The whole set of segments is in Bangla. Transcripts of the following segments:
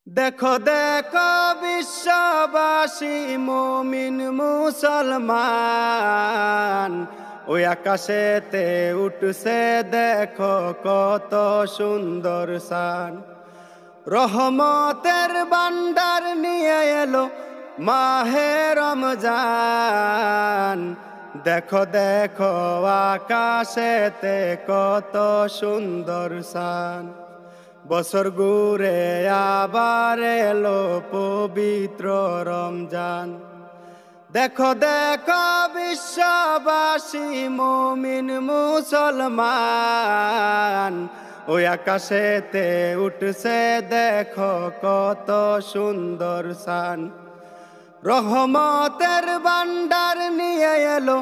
দেখো দেখো বিশ্ববাসী মুমিন মুসলমান, ওই আকাশেতে উঠছে দেখো কত সুন্দর শান। রহমতের ভান্ডার নিয়ে এলো মাহে রমজান। দেখো দেখো আকাশেতে কত সুন্দর শান। বছর ঘুরে আবার এলো পবিত্র রমজান। দেখো দেখো বিশ্ববাসী মুমিন মুসলমান, ওই আকাশেতে উঠছে দেখো কত সুন্দর শান। রহমতের ভান্ডার নিয়ে এলো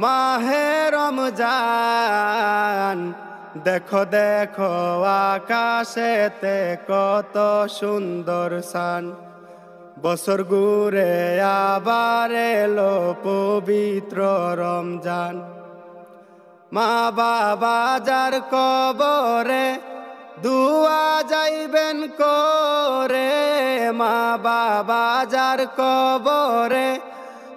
মাহে রমজান। দেখো দেখো আকাশেতে কত সুন্দর শান। বছর ঘুরে আবার এলো পবিত্র রমজান। মা বাবা যার কবরে দুয়া যাইবেন করে, মা বাবা যার কবরে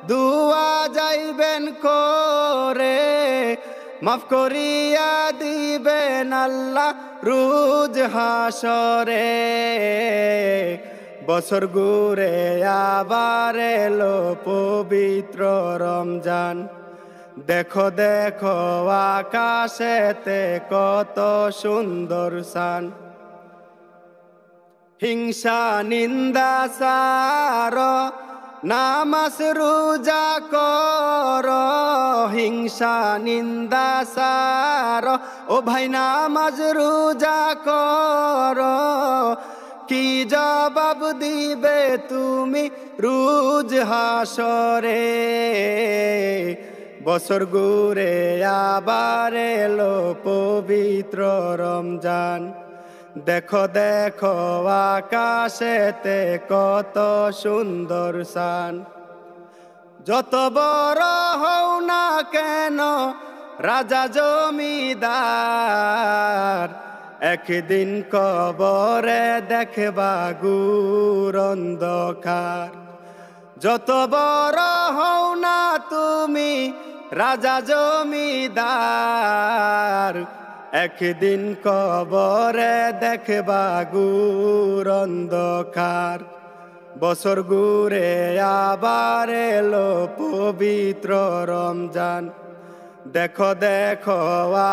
দুয়া যাইবেন করে, মাফ করিয়া দিবেন আল্লাহ রোজ হাসরে। বছর ঘুরে আবার এলো পবিত্র রমজান। দেখো দেখো আকাশেতে কত সুন্দর শান। হিংসা নিন্দা সার নামাজ রোজা কর, হিংসা নিন্দা সার ও ভাই নামাজ রোজা কর। কি জবাব দিবে তুমি রোজ হাসরে। বছর ঘুরে আবার এলো পবিত্র রমজান। দেখো দেখো আকাশেতে কত সুন্দর শান। যত বড় হও না কেন রাজা জমিদার, একদিন কবরে দেখবা গুর অন্ধকার। যত বড় হও না তুমি রাজা জমিদার, একদিন কবরে দেখবা গুর অন্ধকার। বছর ঘুরে আবার এলো পবিত্র রমজান। দেখো দেখো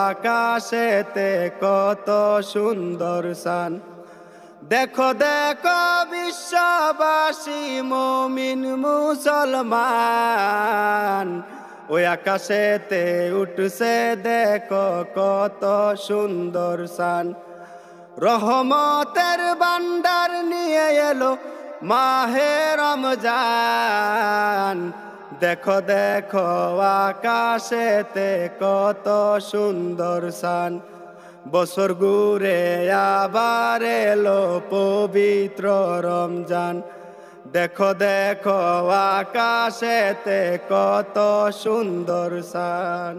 আকাশেতে কত সুন্দর শান। দেখো দেখো বিশ্ববাসী মুমিন মুসলমান, ওই আকাশেতে উঠছে দেখো কত সুন্দর শান। রহমতের ভান্ডার নিয়ে এলো মাহে রমজান। দেখো দেখো আকাশেতে কত সুন্দর শান। বছর ঘুরে আবার এলো পবিত্র রমজান। দেখো দেখো আকাশেতে কত সুন্দর শান।